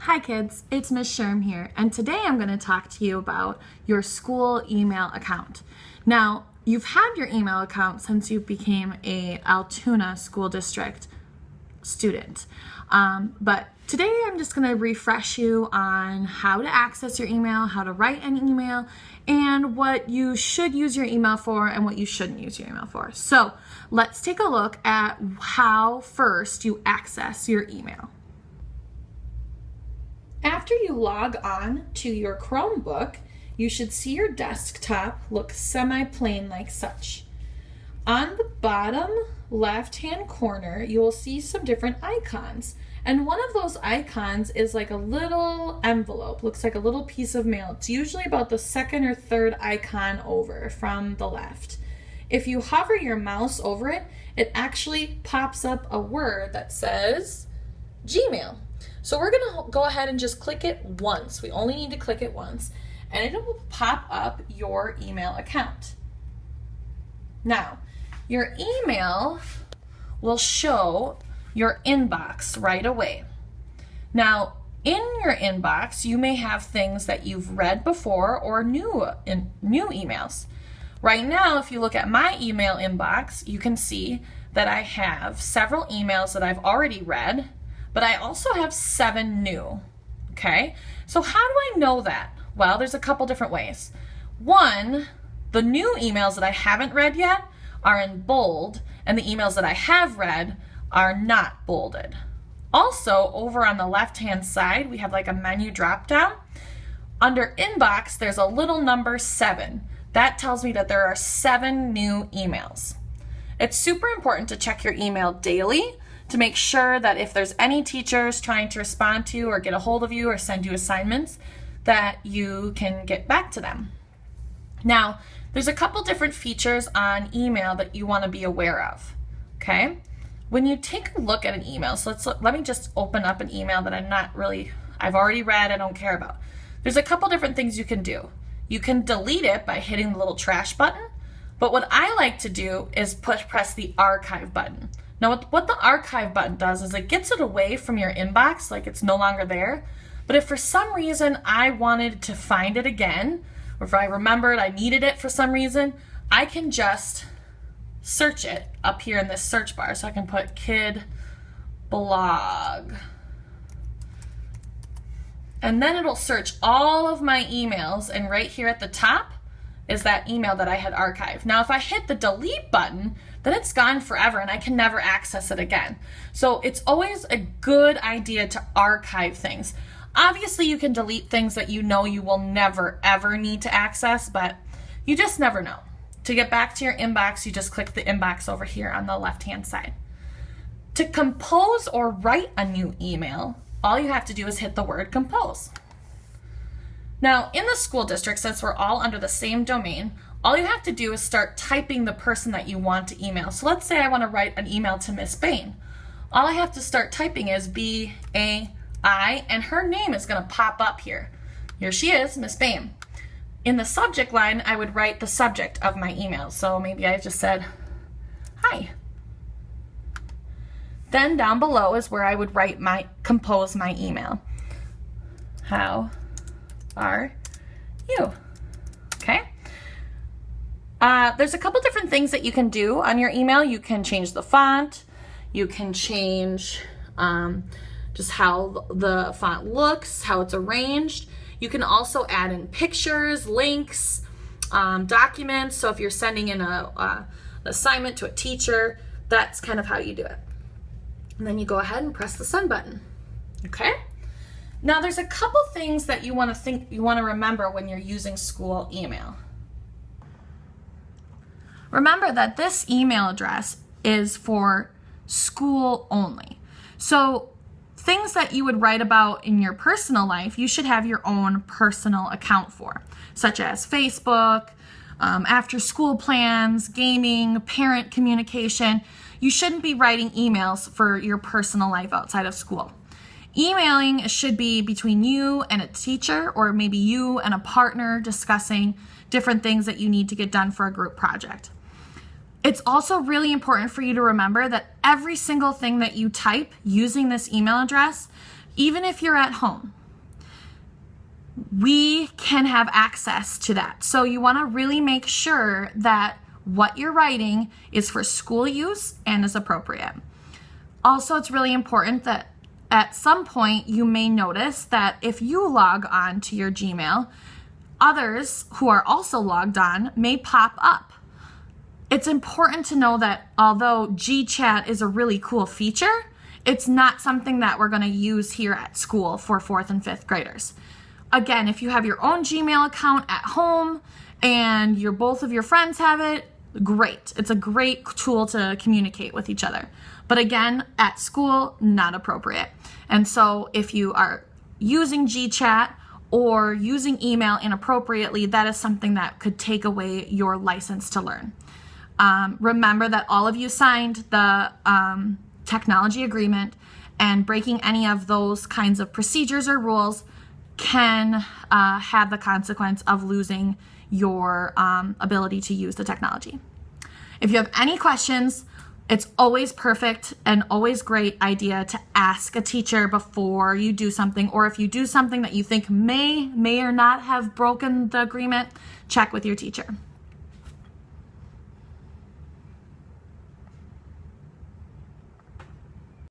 Hi kids, it's Ms. Sherm here, and today I'm going to talk to you about your school email account. Now, you've had your email account since you became a Altoona School District student, but today I'm just going to refresh you on how to access your email, how to write an email, and what you should use your email for and what you shouldn't use your email for. So let's take a look at how first you access your email. After you log on to your Chromebook, you should see your desktop look semi-plain like such. On the bottom left-hand corner, you will see some different icons. And one of those icons is like a little envelope, looks like a little piece of mail. It's usually about the second or third icon over from the left. If you hover your mouse over it, it actually pops up a word that says Gmail. So we're going to go ahead and just click it once. We only need to click it once, and it will pop up your email account. Now, your email will show your inbox right away. Now, in your inbox, you may have things that you've read before or new emails. Right now, if you look at my email inbox, you can see that I have several emails that I've already read, but I also have 7 new, okay? So how do I know that? Well, there's a couple different ways. One, the new emails that I haven't read yet are in bold, and the emails that I have read are not bolded. Also, over on the left-hand side, we have like a menu drop-down. Under inbox, there's a little number 7. That tells me that there are 7 new emails. It's super important to check your email daily to make sure that if there's any teachers trying to respond to you or get a hold of you or send you assignments, that you can get back to them. Now, there's a couple different features on email that you want to be aware of, okay? When you take a look at an email, so let me just open up an email that I've already read, I don't care about. There's a couple different things you can do. You can delete it by hitting the little trash button, but what I like to do is press the archive button. Now, what the archive button does is it gets it away from your inbox, like it's no longer there. But if for some reason I wanted to find it again, or if I remembered I needed it for some reason, I can just search it up here in this search bar. So I can put kid blog. And then it'll search all of my emails, and right here at the top is that email that I had archived. Now, if I hit the delete button, then it's gone forever and I can never access it again. So it's always a good idea to archive things. Obviously, you can delete things that you know you will never, ever need to access, but you just never know. To get back to your inbox, you just click the inbox over here on the left-hand side. To compose or write a new email, all you have to do is hit the word compose. Now, in the school district, since we're all under the same domain, all you have to do is start typing the person that you want to email. So let's say I want to write an email to Miss Bain. All I have to start typing is B-A-I, and her name is going to pop up here. Here she is, Miss Bain. In the subject line, I would write the subject of my email. So maybe I just said, hi. Then down below is where I would compose my email. How are you? Okay. There's a couple different things that you can do on your email. You can change the font. You can change just how the font looks, how it's arranged. You can also add in pictures, links, documents. So if you're sending in an assignment to a teacher, that's kind of how you do it. And then you go ahead and press the send button. Okay? Now, there's a couple things that you want to remember when you're using school email. Remember that this email address is for school only. So things that you would write about in your personal life, you should have your own personal account for, such as Facebook, after school plans, gaming, parent communication. You shouldn't be writing emails for your personal life outside of school. Emailing should be between you and a teacher, or maybe you and a partner discussing different things that you need to get done for a group project. It's also really important for you to remember that every single thing that you type using this email address even if you're at home, we can have access to that. So you want to really make sure that what you're writing is for school use and is appropriate. Also, it's really important that at some point you may notice that if you log on to your Gmail, others who are also logged on may pop up. It's important to know that although GChat is a really cool feature, it's not something that we're going to use here at school for 4th and 5th graders. Again, if you have your own Gmail account at home and both of your friends have it, great. It's a great tool to communicate with each other. But again, at school, not appropriate. And so if you are using GChat or using email inappropriately, that is something that could take away your license to learn. Remember that all of you signed the technology agreement, and breaking any of those kinds of procedures or rules can have the consequence of losing your ability to use the technology. If you have any questions, it's always perfect and always great idea to ask a teacher before you do something, or if you do something that you think may or not have broken the agreement, check with your teacher.